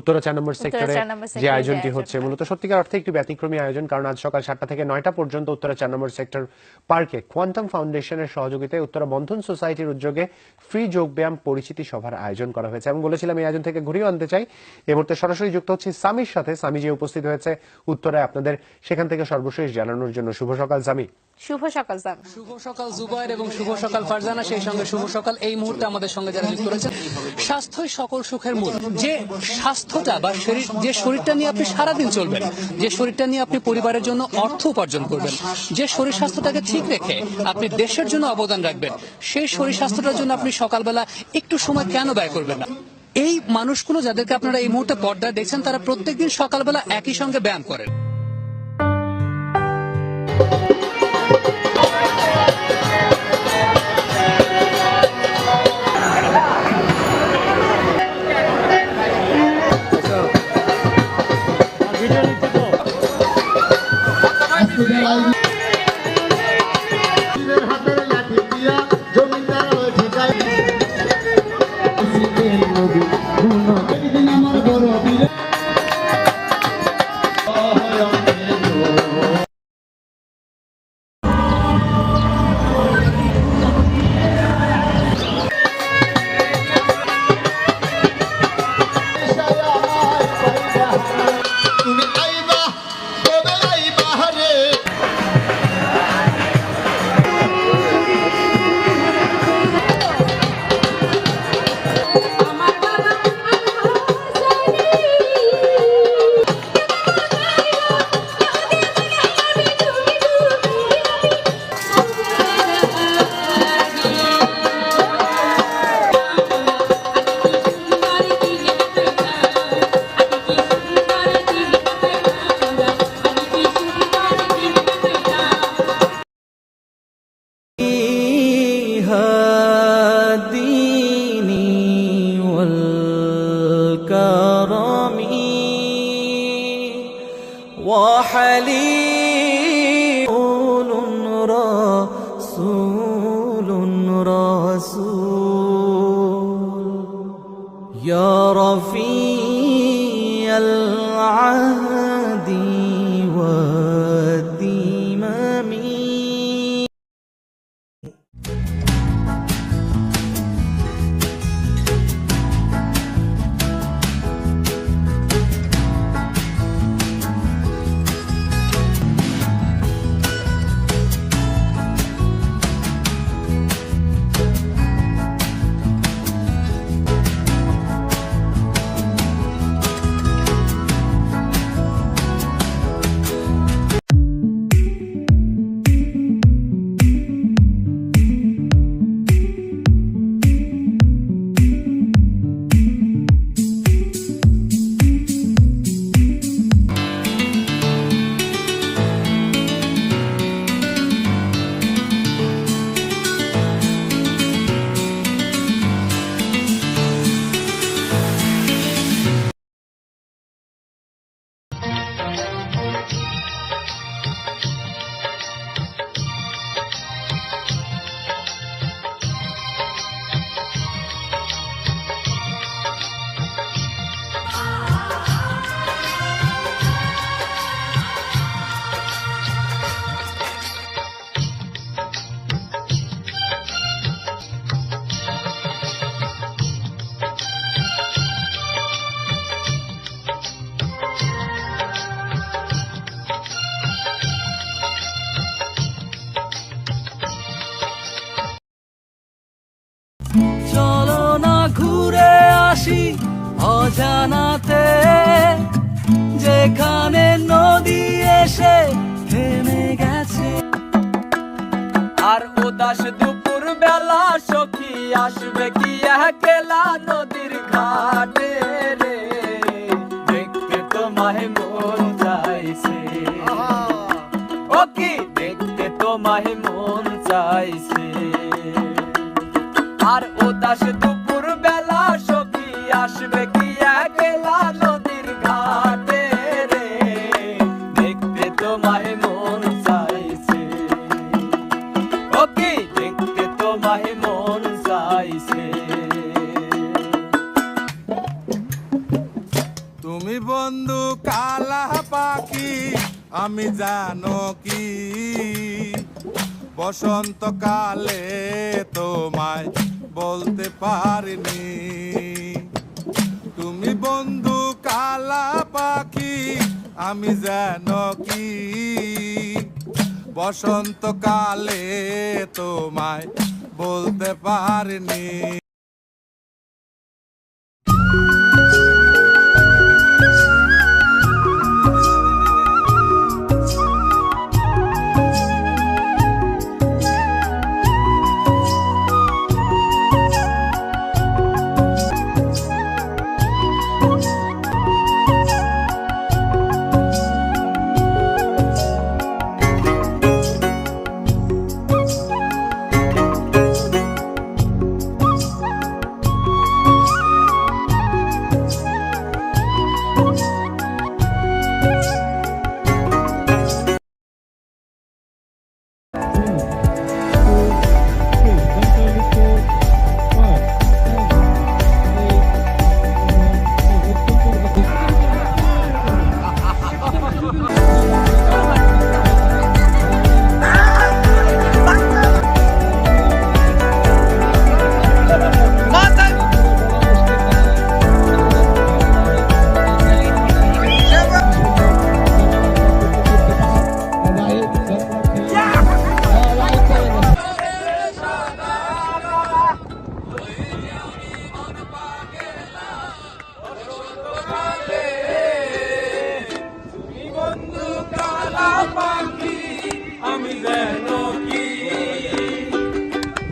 উত্তরা 4 নম্বর সেক্টরে যে আয়োজনটি হচ্ছে মূলত সত্যিকার অর্থে একটি ব্যতিক্রমী আয়োজন, কারণ আজ সকাল 7টা থেকে 9টা পর্যন্ত উত্তরা 4 নম্বর সেক্টর পার্কে কোয়ান্টাম ফাউন্ডেশনের সহযোগিতায় উত্তরা বন্ধন সোসাইটির উদ্যোগে ফ্রি যোগব্যায়াম পরিচিতি সভার আয়োজন করা হয়েছে। আমি বলেছিলাম এই আয়োজন থেকে ঘুরিয়ে আনতে চাই। এই মুহূর্তে সরাসরি যুক্ত হচ্ছে সামির সাথে। সামি যে উপস্থিত হয়েছে উত্তরায় আপনাদের সেখান থেকে সর্বশেষ জানানোর জন্য। শুভ সকাল সামি। শুভ সকাল সামি। শুভ সকাল জুবাইর এবং শুভ সকাল ফারজানা, সেই সঙ্গে শুভ সকাল এই মুহূর্তে আমাদের সঙ্গে যারা যুক্ত রয়েছে। স্বাস্থ্যই সকল সুখের মূল। যে স্বাস্থ্যটা বা যে শরীরটা নিয়ে আপনি সারাদিন চলবেন, যে শরীরটা নিয়ে আপনি পরিবারের জন্য অর্থ উপার্জন করবেন, যে শরীর স্বাস্থ্যটাকে ঠিক রেখে আপনি দেশের জন্য অবদান রাখবেন, সেই শরীর স্বাস্থ্যটার জন্য আপনি সকালবেলা একটু সময় কেন ব্যয় করবেন না? এই মানুষগুলো যাদেরকে আপনারা এই মুহূর্তে পর্দায় দেখছেন, তারা প্রত্যেকদিন সকালবেলা একই সঙ্গে ব্যায়াম করেন। وحليم رسول يا رفيع العهد والذمم চলো না ঘুরে আসি অজানাতে, যেখানে নদী এসে থেমে গেছে। আর উদাস দুপুর বেলা সখী আসবে কি একলা নদীর ঘাটে রে, দেখতে তোমায় মন চাইছে। ও কি দেখতে তোমায় মন চাইছে। আর উদাস দুপুর বেলা সখী আসবে কি একলা নদীর ঘাটে রে, দেখতে তোমায় মন চাইছে। ও কি দেখতে তোমায় মন চাইছে। তুমি বন্ধু কালা পাখি আমি জানো কি বসন্তকালে তোমায় বলতে পারিনি তুমি বন্ধু কালা পাখি আমি জানো কি বসন্তকালে তোমায় বলতে পারিনি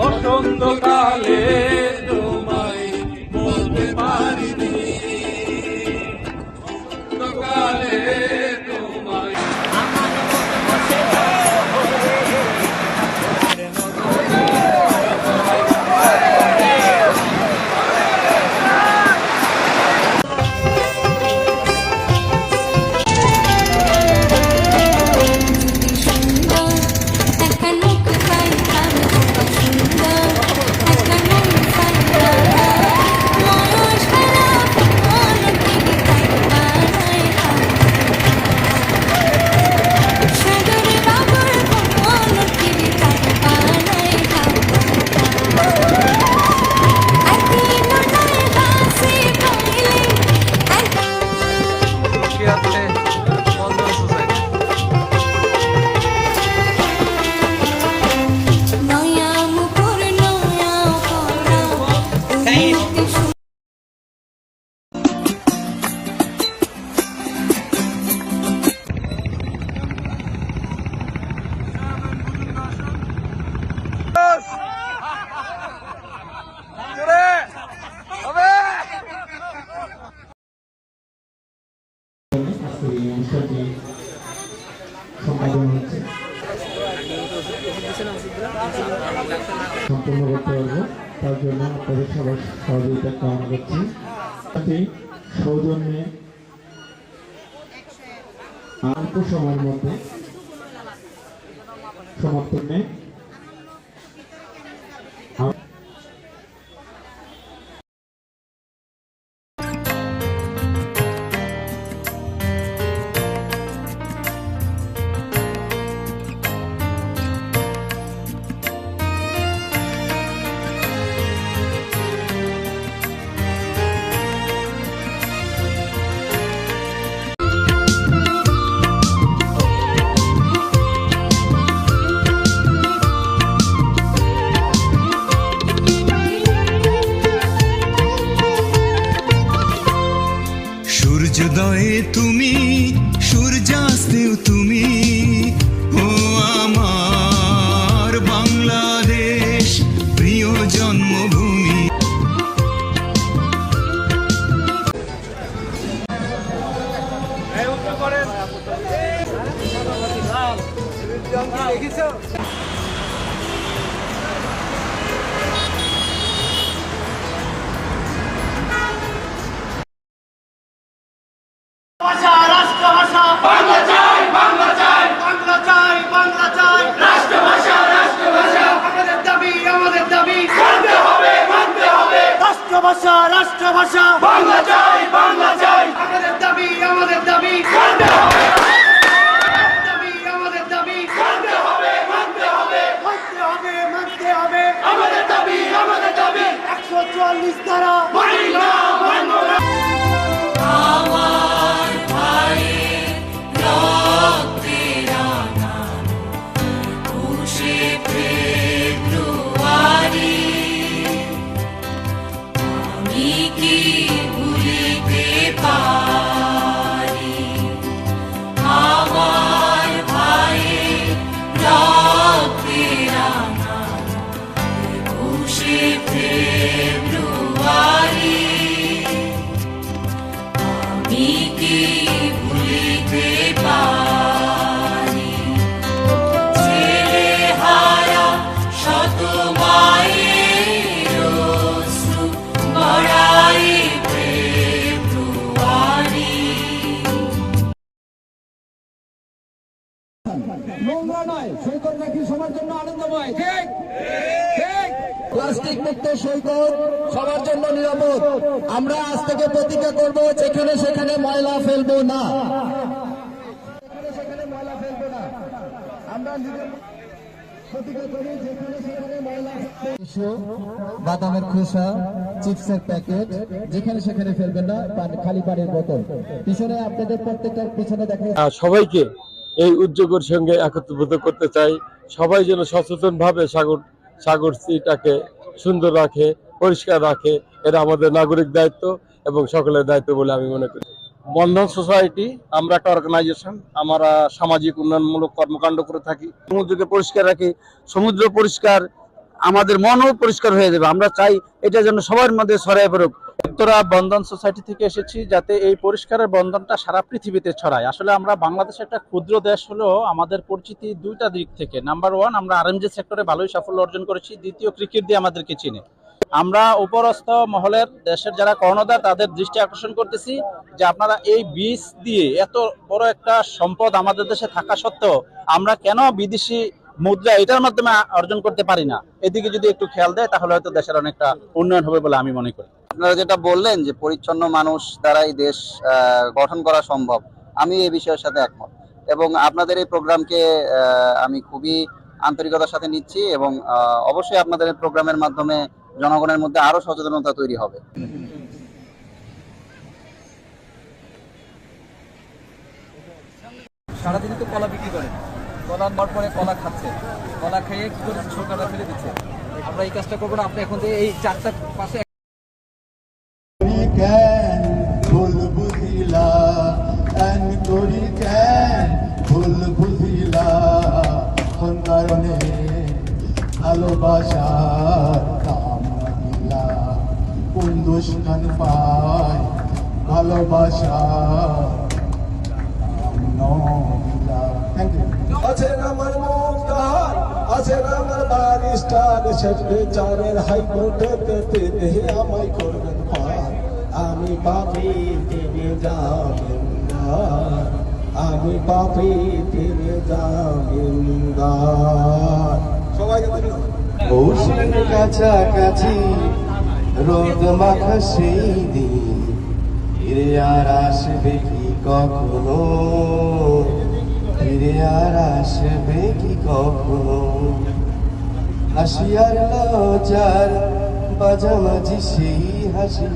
বসন্তকালে তোমায় বলতে পারিনি বসন্তকালে তোমায় সম্পূর্ণ করতে পারবো তার জন্য আপনাদের সবার সহযোগিতা কামনা করছি সৌজন্যে অল্প সময়ের মধ্যে সমর্থনে সূর্যোদয়ে তুমি সূর্যাস্তেও তুমি ও আমার বাংলাদেশ প্রিয় জন্মভূমি রাষ্ট্রভাষা বাংলা চাই আমাদের দাবি নোংরা নয়, সৈকত নাকি সবার জন্য আনন্দময়। ঠিক ঠিক। প্লাস্টিক মুক্ত সৈকত সবার জন্য নিরাপদ। আমরা আজ থেকে প্রতিজ্ঞা করব, যেখানে সেখানে ময়লা ফেলবো না, সেখানে ময়লা ফেলবো না। আমরা নিজের প্রতিজ্ঞা করি, যেখানে সেখানে ময়লা বাদামের খোসা, চিপসের প্যাকেট যেখানে সেখানে ফেলবেন না, খালি পানির বোতল। পিছনে আপনাদের প্রত্যেকটার পিছনে দেখা সবাইকে এই উদ্যোগের সঙ্গে একত্রিত করতে চাই। সবাই যেন সচেতন ভাবে সাগরটিকে সুন্দর রাখে, পরিষ্কার রাখে, এটা আমাদের নাগরিক দায়িত্ব এবং সকলের দায়িত্ব বলে আমি মনে করি। বন্ধন সোসাইটি আমরা একটা অর্গানাইজেশন, আমরা সামাজিক উন্নয়নমূলক কর্মকাণ্ড করে থাকি। সমুদ্রকে পরিষ্কার রাখি, সমুদ্র পরিষ্কার, আমাদের মনও পরিষ্কার হয়ে যাবে। আমরা চাই এটা যেন সবার মধ্যে ছড়ায় পড়ুক। উত্তরা বন্ধন সোসাইটি থেকে এসেছি যাতে এই পরিষ্কারের বন্ধনটা সারা পৃথিবীতে ছড়ায়। আসলে আমরা বাংলাদেশ একটা ক্ষুদ্র দেশ হলেও আমাদের পরিচিতি দুইটা দিক থেকে। নাম্বার ওয়ান, আমরা আরএমজি সেক্টরে ভালোই সাফল্য অর্জন করেছি। দ্বিতীয়, ক্রিকেট দিয়ে আমাদেরকে চিনে। আমরা উপরস্থ মহলের দেশের যারা কর্ণধার তাদের দৃষ্টি আকর্ষণ করতেছি যে আপনারা এই বীজ দিয়ে এত বড় একটা সম্পদ আমাদের দেশে থাকা সত্ত্বেও আমরা কেন বিদেশি মুদ্রা এটার মাধ্যমে অর্জন করতে পারি না। এদিকে যদি একটু খেয়াল দেয় তাহলে হয়তো দেশের অনেকটা উন্নয়ন হবে বলে আমি মনে করি। আপনারা যেটা বললেন যে পরিচ্ছন্ন মানুষ দ্বারাই দেশ গঠন করা সম্ভব, আমি এই বিষয়ের সাথে একমত এবং আপনাদের এই প্রোগ্রামকে আমি খুবই আন্তরিকতার সাথে নিচ্ছি এবং অবশ্যই আপনাদের এই প্রোগ্রামের মাধ্যমে জনগণের মধ্যে আরো সচেতনতা তৈরি হবে। সারাদিনই তো কলা বিক্রি করে, কলা নেওয়ার পরে কলা খাচ্ছে, কলা খেয়ে কি করে সরকাররা ফেলে দিচ্ছে। আমরা এই কাজটা করবো না। আপনি এখন থেকে এই চারটা পাশে ভুল বুঝিলা ভুল বুঝিলা কোন কারণে ভালোবাসার দাম দিলা, কোন দুষ্কান পায় ভালোবাসার দাম দিলা। Thank you. আছেন আমার মুক্তার, আছেন আমার বারিস্টার, সেক্রেটারের হাইকোর্টে দেহে আমায় করবেন পার। আমি পাপি তিনি জামিনদার, আমি পাপি তিনি জামিনদার। সবাইকে মৌসুম কাছাকাছি রোদ মাখা সেই দিন ফিরে আর আসবে কি কখনো, ফিরে আর আসবে কি কখনো। হাসিয়ার লজার মাঝামাঝি সেই হাসি,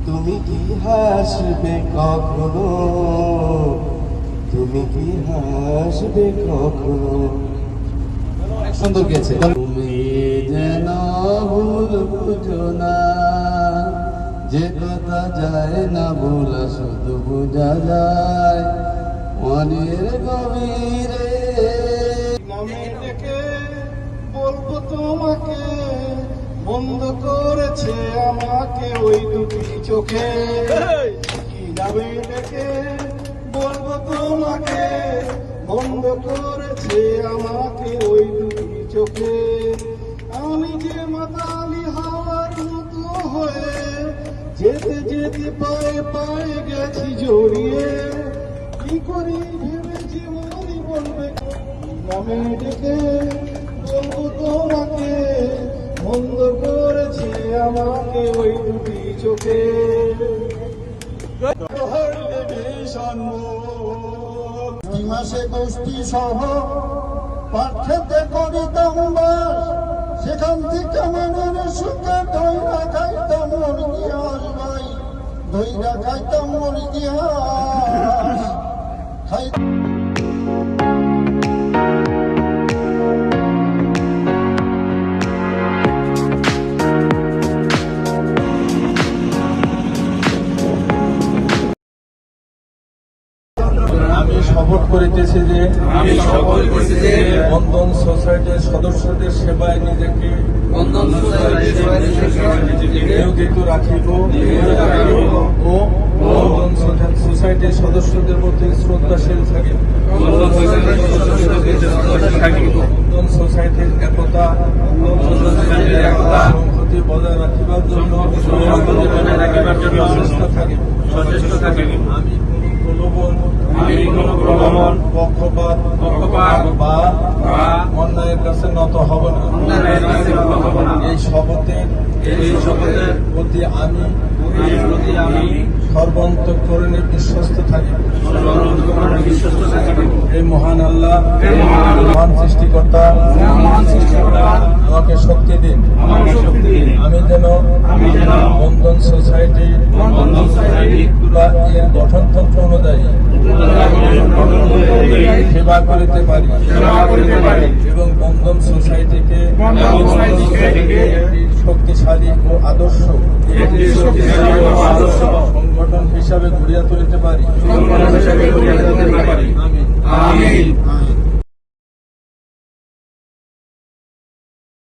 তুমি কি হাসবে কখনো, তুমি কি হাসবে কখনো। সুন্দর গেছে। তুমি যেন ভুল বুঝো না, যে কথা যায় না বলা শুধু বোঝা যায় মনের গভীরে। নামে ডেকে বলবো তোমাকে, বন্ধ করেছে আমাকে ওই দুটি চোখে। কি নামে ডেকে বলবো তোমাকে, বন্ধ করেছে আমাকে ওই দুটি চোখে। আমি যে মাতালি হাওয়ার মতো হয়ে যেতে যেতে পায়ে পায়ে গেছি জড়িয়ে, কি করি ভেবেছি মনি বলবে। নামে ডেকে বলবো তোমাকে, বন্ধ করেছে আমাকে ওই দুটি চোখে। মাসে গোষ্ঠী সহ পার্থেতে করিতাম বাস, সেখান থেকে মনের সুখে দইরা খাইতাম মন গিয়াস ভাই, দইরা খাইতাম মন গিয়াস খাই। আমি শপথ করিতেছি যে বন্ধন সোসাইটির সদস্যদের সেবায় নিজেকে নিয়োজিত রাখিব ও বন্ধন সোসাইটির সদস্যদের প্রতি শ্রদ্ধাশীল থাকিব। বন্ধন সোসাইটির একতা সংহতি বজায় রাখিবার জন্য সচেষ্ট থাকিব। আমি কোনো প্রলোভন পক্ষপাত বা অন্যায়ের কাছে নত হব না। এই শপথের প্রতি আমি সর্বান্তঃকরণে বিশ্বস্ত থাকি। এই মহান আল্লাহ, মহান সৃষ্টিকর্তা আমাকে শক্তি দিন। আমি যেন বন্ধন সোসাইটি এর গঠনতন্ত্র অনুযায়ী সেবা করিতে পারি এবং বন্ধন সোসাইটিকে শক্তিশালী ও আদর্শ সংগঠন হিসাবে গড়িয়া তুলিতে পারি। আমিন।